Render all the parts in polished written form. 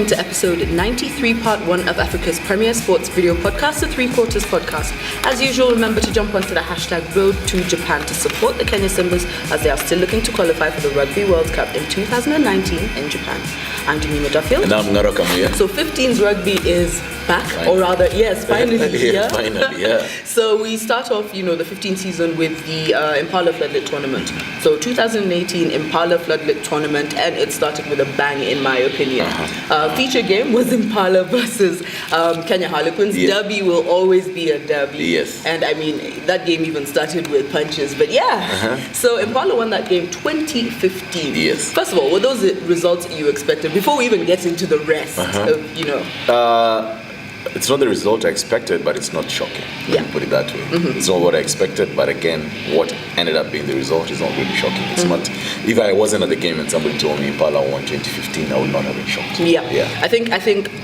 welcome to episode 93, part 1 of Africa's premier sports video podcast, the Three Quarters podcast. As usual, remember to jump onto the hashtag Road to Japan to support the Kenya Simbas as they are still looking to qualify for the Rugby World Cup in 2019 in Japan. I'm Jemima Duffield. And I'm Ngaro Kamuya. So 15's rugby is back, or rather, yes, finally here. Finally, yeah. So we start off, the 15th season with the Impala Floodlit tournament. So 2018 Impala Floodlit tournament, and it started with a bang, in my opinion. Feature game was Impala versus Kenya Harlequins. Yeah. Derby will always be a derby. Yes. And I mean, that game even started with punches. But yeah, so Impala won that game 2015. Yes. First of all, were those the results you expected? Before we even get into the rest of, It's not the result I expected, but it's not shocking. Let me put it that way. It's not what I expected, but again, what ended up being the result is not really shocking. It's not. If I wasn't at the game and somebody told me Impala won 2015, I would not have been shocked. Yeah. I think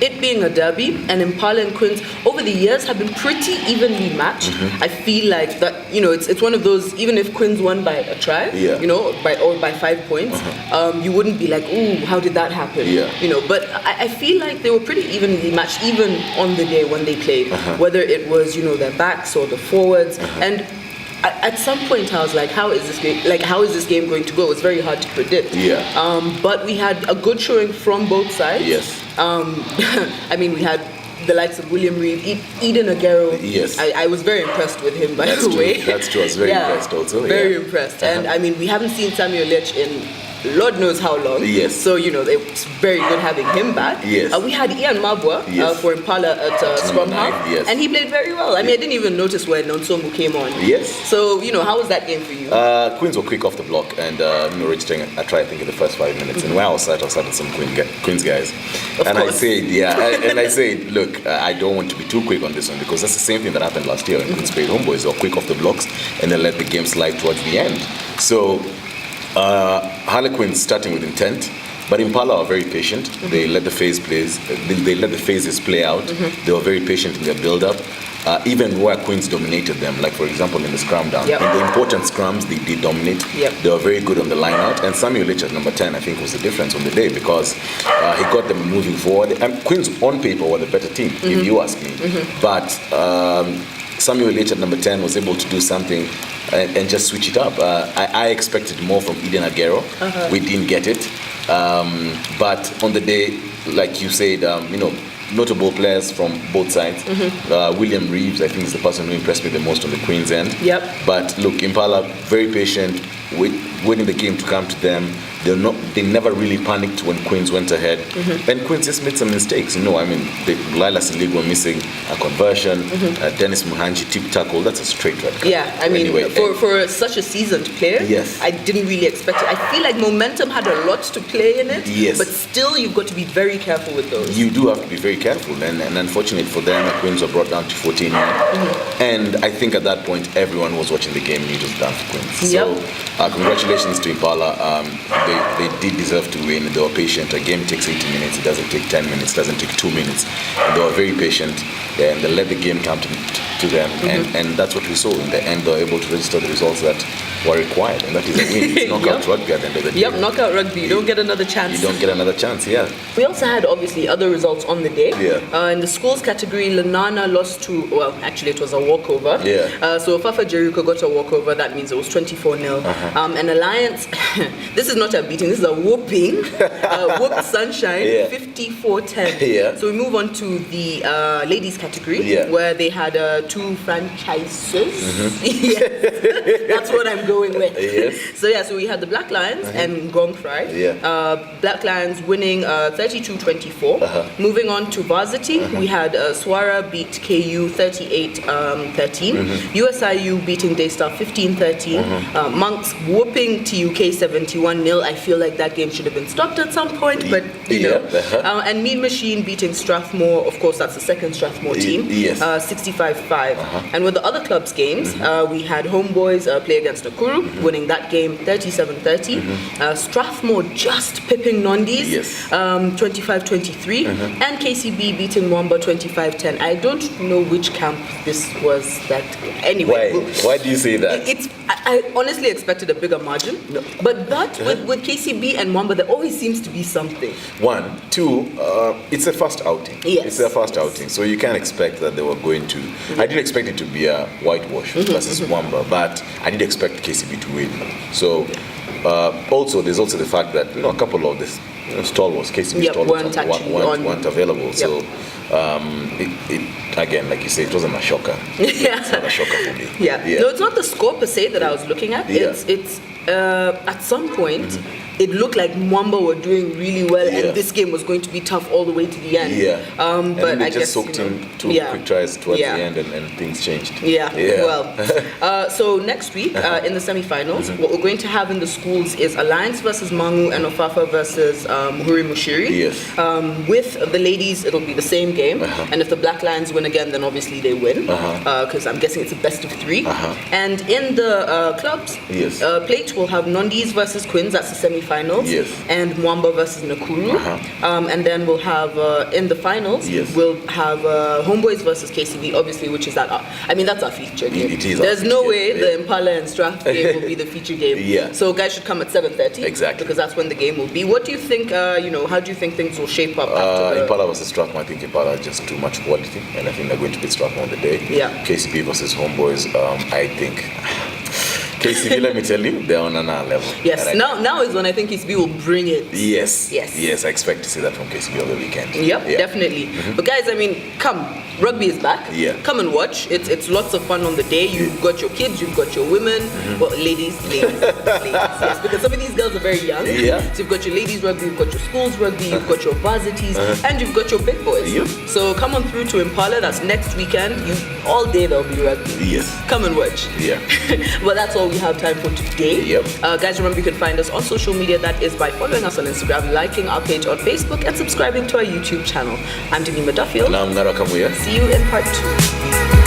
it being a derby, and Impala and Quins over the years have been pretty evenly matched. I feel like that. It's one of those. Even if Quins won by a try, by 5 points, you wouldn't be like, ooh, how did that happen? Yeah. But I feel like they were pretty evenly matched, even on the day when they played, whether it was their backs or the forwards. And at some point I was like, how is this game going to go? It's very hard to predict. But we had a good showing from both sides. Yes. I mean, we had the likes of William Reeve, Eden Aguero. Yes. I was very impressed with him, by the way. That's true. I was very impressed also. Very impressed. And I mean, we haven't seen Samuel Lech in Lord knows how long. Yes. So, it's very good having him back. Yes. We had Ian Mabwa for Impala at Scrum Half. Yes. And he played very well. I mean, I didn't even notice when Nonsomu came on. Yes. So, how was that game for you? Queens were quick off the block and registering a try, I think, in the first 5 minutes. And when I was sat with some Queens guys. Of course. I said, look, I don't want to be too quick on this one because that's the same thing that happened last year when Queens played Homeboys. They were quick off the blocks and they let the game slide towards the end. So, Harlequins starting with intent, but Impala are very patient. They let the phases play out. They were very patient in their build-up. Even where Queens dominated them, like for example in the scrum down. In the important scrums, they did dominate. They were very good on the line out. And Samuel Lech at number 10, I think, was the difference on the day because he got them moving forward. And Queens on paper were the better team, if you ask me. But Samuel Lech at number 10 was able to do something and just switch it up. I expected more from Eden Aguero. We didn't get it. But on the day, like you said, notable players from both sides. William Reeves, I think, is the person who impressed me the most on the Queen's end. But look, Impala, very patient, waiting the game to come to them. They never really panicked when Queens went ahead. And Queens just made some mistakes. Lila Siligo missing a conversion, Dennis Muhanji tip tackle, that's a straight red card. I mean, anyway, for such a seasoned player, I didn't really expect it. I feel like momentum had a lot to play in it, but still you've got to be very careful with those. You do have to be very careful, and unfortunate for them, the Queens were brought down to 14 and I think at that point everyone was watching the game and it was down for Queens. So congratulations to Impala. They did deserve to win. They were patient. A game takes 80 minutes. It doesn't take 10 minutes. It doesn't take 2 minutes. And they were very patient and they let the game come to them. And that's what we saw. In the end, they were able to register the results that were required. And that is a win. It's knockout rugby at the end of the day. Knockout rugby. You don't get another chance. You don't get another chance, We also had, obviously, other results on the day. In the schools category, Lenana lost to, well, actually it was a walkover. So Fafa Jericho got a walkover. That means it was 24-0. And Alliance, this is not a beating, this is a whooping. Whooped Sunshine, 54-10. So we move on to the ladies category, where they had two franchises. That's what I'm going with. So we had the Black Lions and Gong Fry. Black Lions winning 32-24. Moving on to varsity, we had Swara beat KU 38-13. USIU beating Daystar 15-13. Monks whooping TUK 71-0. I feel like that game should have been stopped at some point, but and Mean Machine beating Strathmore. Of course, that's the second Strathmore team. 65-5. And with the other clubs' games, we had Homeboys play against Nakuru, winning that game 37-30. Strathmore just pipping Nondis 25-23, and KCB beating Mwamba 25-10. I don't know which camp this was. That anyway. Why do you say that? I honestly expected a bigger margin, but with KCB and Mwamba, there always seems to be something. 1, 2, it's a first outing. Yes. It's a first outing, so you can't expect that they were going to. I did expect it to be a whitewash versus Mwamba, but I did expect KCB to win. So also, there's also the fact that a couple of the stalwarts, KCB stalwarts weren't available. So again, like you say, it wasn't a shocker. It's not a shocker for me. Yeah. No, it's not the score per se that I was looking at. It's at some point, it looked like Mwamba were doing really well, and this game was going to be tough all the way to the end. But they just soaked him 2 quick tries towards the end, and things changed. Well, so next week in the semi-finals, what we're going to have in the schools is Alliance versus Mangu and Ofafa versus Muhuri Mushiri. With the ladies, it'll be the same game, and if the Black Lions win again, then obviously they win, because I'm guessing it's a best of 3. And in the clubs, plate will have Nondis versus Quins, that's the semi-finals, and Mwamba versus Nakuru, and then we'll have in the finals, we'll have Homeboys versus KCB, obviously, which is that's our feature game. It is. There's no way the Impala and Strath game will be the feature game. So guys should come at 7:30. Exactly. Because that's when the game will be. What do you think? How do you think things will shape up after Impala versus Strathmore? I think Impala has just too much quality, and I think they're going to beat Strathmore on the day. KCB versus Homeboys, I think. KCB, let me tell you, they're on another level. Yes, now is when I think KCB will bring it. Yes, I expect to see that from KCB over the weekend. Definitely. But guys, come. Rugby is back. Come and watch. It's lots of fun on the day. You've got your kids, you've got your women. Well, ladies, yes, because some of these girls are very young. So you've got your ladies rugby, you've got your schools rugby, you've got your varsities, and you've got your big boys. So come on through to Impala. That's next weekend. All day there'll be rugby. Come and watch. Well, that's all we have time for today. Guys, remember you can find us on social media. That is by following us on Instagram, liking our page on Facebook, and subscribing to our YouTube channel. I'm Denima Duffield. And I'm Nara Kamuya. See you in part 2.